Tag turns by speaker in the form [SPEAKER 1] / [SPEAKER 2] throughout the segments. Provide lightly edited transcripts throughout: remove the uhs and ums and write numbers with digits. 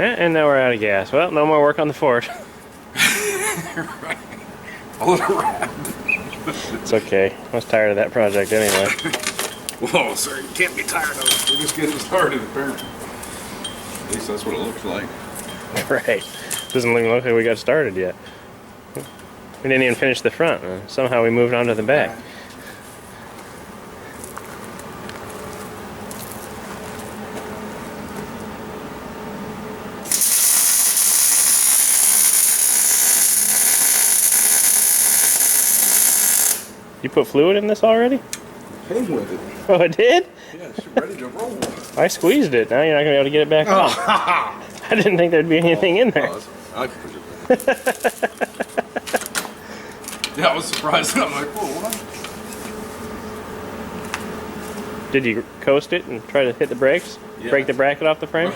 [SPEAKER 1] And now we're out of gas. Well, no more work on the fort.
[SPEAKER 2] Right. A little wrap.
[SPEAKER 1] It's okay. I was tired of that project anyway.
[SPEAKER 2] Whoa, sir, you can't be tired of it. We're just getting started, apparently. At least that's what it looks like.
[SPEAKER 1] Right. Doesn't even look like we got started yet. We didn't even finish the front. Somehow we moved on to the back. You put fluid in this already?
[SPEAKER 2] Came with it.
[SPEAKER 1] Oh, it did?
[SPEAKER 2] Yeah, it's ready to roll.
[SPEAKER 1] I squeezed it. Now you're not going to be able to get it back on. I didn't think there'd be anything in there.
[SPEAKER 2] I can put it back. Yeah, I was surprised. I'm like, whoa, what?
[SPEAKER 1] Did you coast it and try to hit the brakes?
[SPEAKER 2] Yeah.
[SPEAKER 1] Break the bracket off the frame?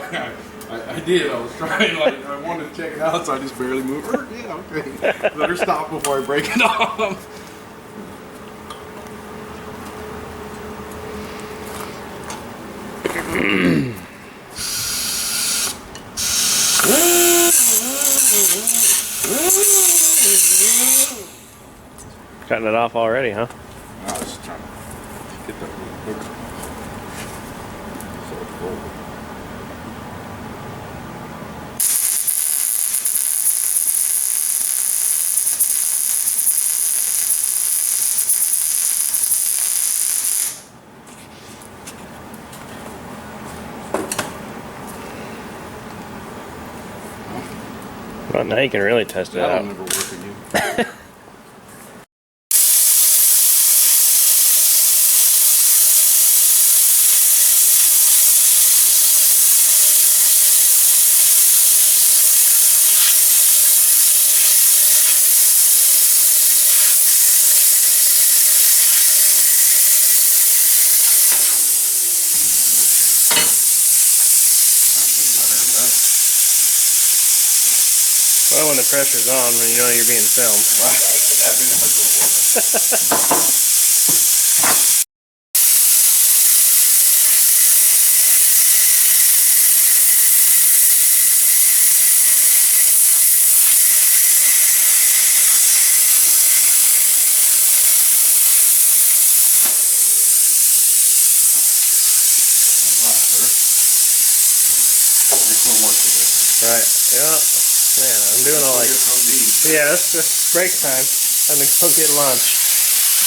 [SPEAKER 2] I did. I was trying, like, I wanted to check it out, so I just barely moved. Yeah, okay. Let her stop before I break it off.
[SPEAKER 1] Cutting it off already, huh?
[SPEAKER 2] I was just trying to get that little hook so it's full.
[SPEAKER 1] Well, now you can really test it
[SPEAKER 2] That'll
[SPEAKER 1] out.
[SPEAKER 2] never work again.
[SPEAKER 1] Well, when the pressure's on, when you know you're being filmed. Right. Yeah. Man, I'm doing all like... Yeah, that's just break time. I'm gonna go get lunch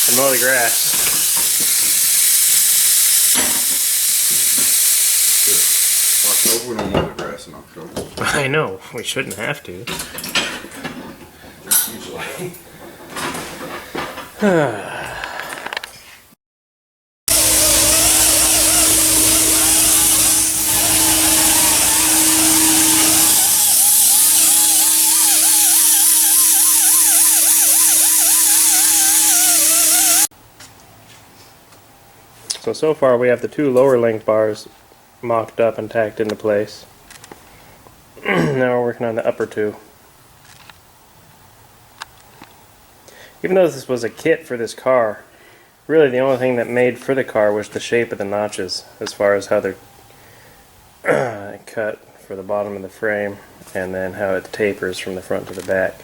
[SPEAKER 1] and mow the grass.
[SPEAKER 2] October, we don't mow the grass in October.
[SPEAKER 1] I know. We shouldn't have to.
[SPEAKER 2] Usually.
[SPEAKER 1] So far we have the two lower length bars mocked up and tacked into place. Now we're working on the upper two. Even though this was a kit for this car, really the only thing that made for the car was the shape of the notches, as far as how they're cut for the bottom of the frame, and then how it tapers from the front to the back.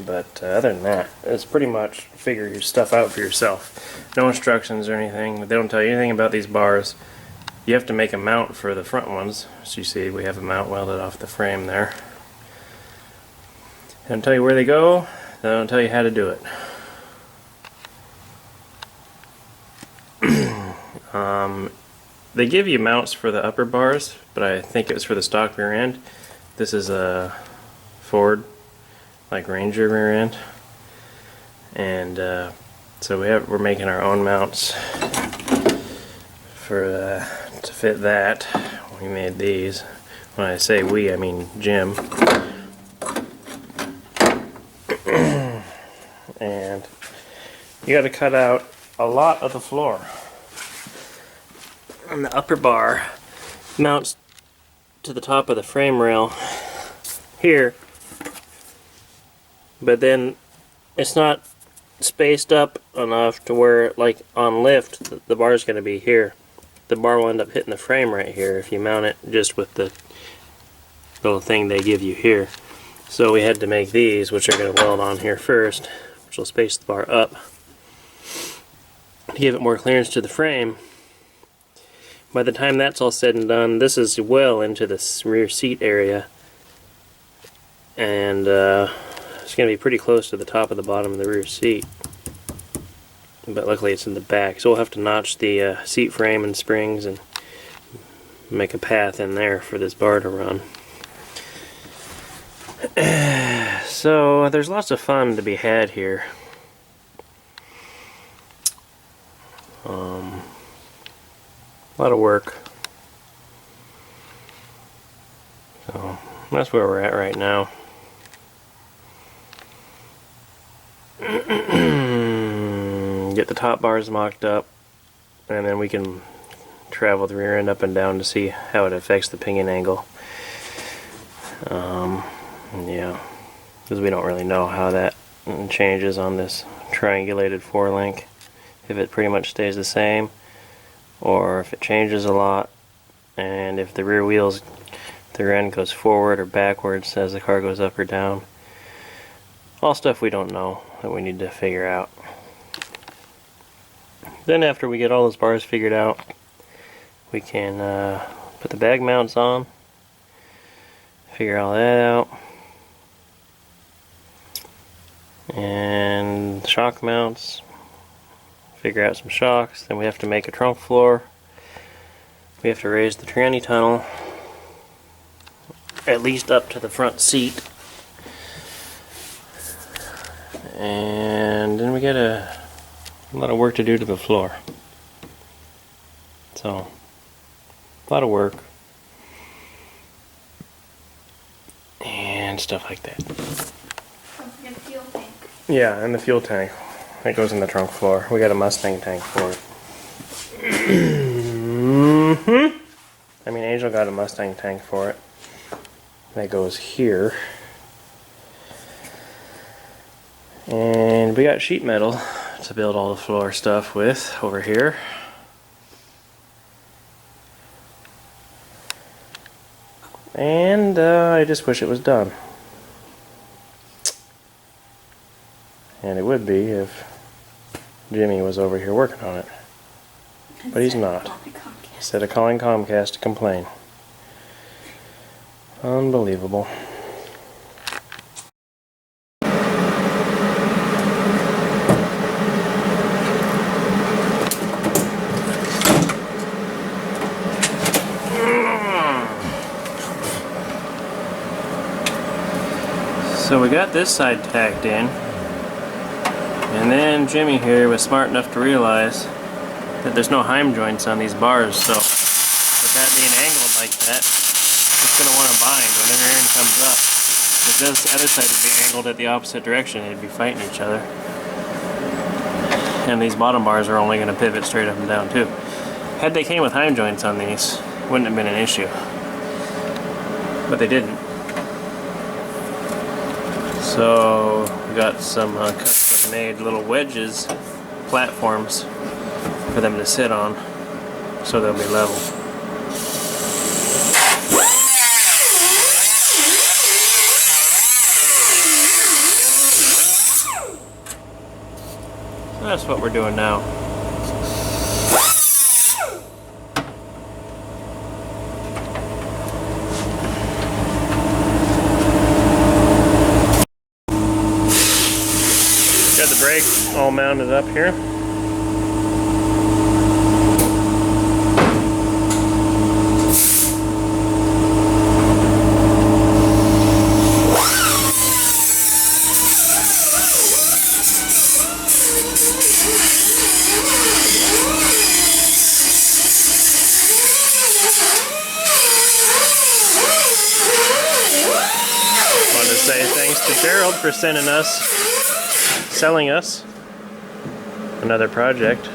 [SPEAKER 1] But other than that, it's pretty much figure your stuff out for yourself. No instructions or anything. They don't tell you anything about these bars. You have to make a mount for the front ones. So you see we have a mount welded off the frame there. They don't tell you where they go. They don't tell you how to do it. They give you mounts for the upper bars, but I think it was for the stock rear end. This is a Ford, like Ranger rear end, and so we're making our own mounts for to fit that. We made these. When I say we, I mean Jim. And you got to cut out a lot of the floor. And the upper bar mounts to the top of the frame rail here, but then it's not spaced up enough to where, like on lift, the bar is going to be here. The bar will end up hitting the frame right here if you mount it just with the little thing they give you here. So we had to make these, which are going to weld on here first, which will space the bar up to give it more clearance to the frame. By the time that's all said and done, this is well into the rear seat area, and it's going to be pretty close to the top of the bottom of the rear seat. But luckily it's in the back, so we'll have to notch the seat frame and springs and make a path in there for this bar to run. So there's lots of fun to be had here. A lot of work. So that's where we're at right now. Get the top bars mocked up, and then we can travel the rear end up and down to see how it affects the pinion angle. Yeah, because we don't really know how that changes on this triangulated 4-link. If it pretty much stays the same, or if it changes a lot, and if the rear wheels, the rear end goes forward or backwards as the car goes up or down. All stuff we don't know that we need to figure out. Then after we get all those bars figured out, we can put the bag mounts on, figure all that out, and shock mounts, figure out some shocks. Then we have to make a trunk floor. We have to raise the tranny tunnel at least up to the front seat, and then we got a lot of work to do to the floor. So a lot of work and stuff like that.
[SPEAKER 3] Don't forget the fuel tank.
[SPEAKER 1] Yeah, and the fuel tank. That goes in the trunk floor. We got a Mustang tank for it. I mean, Angel got a Mustang tank for it. That goes here. And we got sheet metal to build all the floor stuff with over here. And I just wish it was done. And it would be if Jimmy was over here working on it. But he's not. Instead of calling Comcast to complain. Unbelievable. So we got this side tacked in, and then Jimmy here was smart enough to realize that there's no heim joints on these bars, so with that being angled like that, it's going to want to bind when the rear end comes up. If this other side would be angled at the opposite direction, they'd be fighting each other. And these bottom bars are only going to pivot straight up and down too. Had they came with heim joints on these, wouldn't have been an issue. But they didn't. So we got some custom made little wedges, platforms for them to sit on, so they'll be level. So that's what we're doing now. Got the brake all mounted up here. Wanted to say thanks to Gerald for selling us another project. So,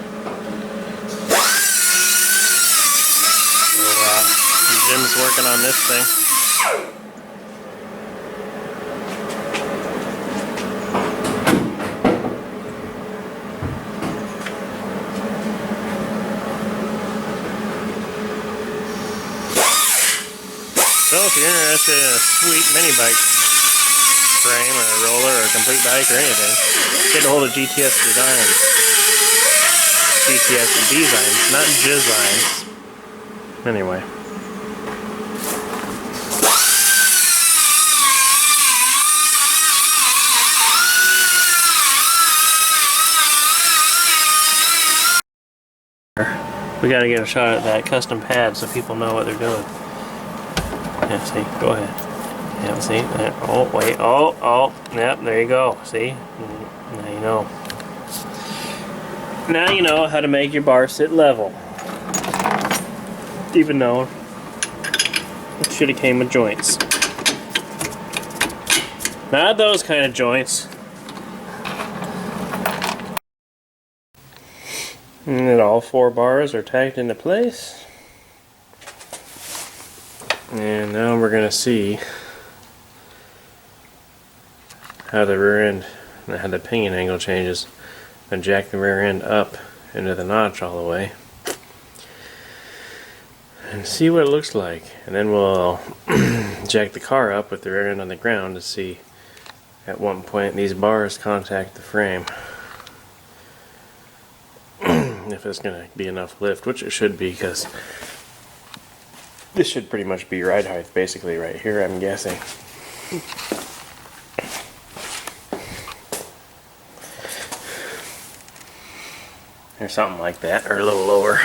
[SPEAKER 1] Jim's working on this thing. So if you're interested in a sweet mini bike frame or a roller or a complete bike or anything, get a hold of GTS Designs. GTS Designs, not Designs. Anyway. We gotta get a shot at that custom pad so people know what they're doing. Yeah, see, go ahead. Yeah, see, oh, wait, oh, yep, there you go, see? Now you know. Now you know how to make your bar sit level. Even though it should have came with joints. Not those kind of joints. And then all 4 bars are tacked into place. And now we're going to see how the rear end, how the pinion angle changes. And jack the rear end up into the notch all the way. And see what it looks like. And then we'll jack the car up with the rear end on the ground to see at what point these bars contact the frame. If it's going to be enough lift, which it should be, because this should pretty much be ride height basically right here, I'm guessing. Or something like that, or a little lower.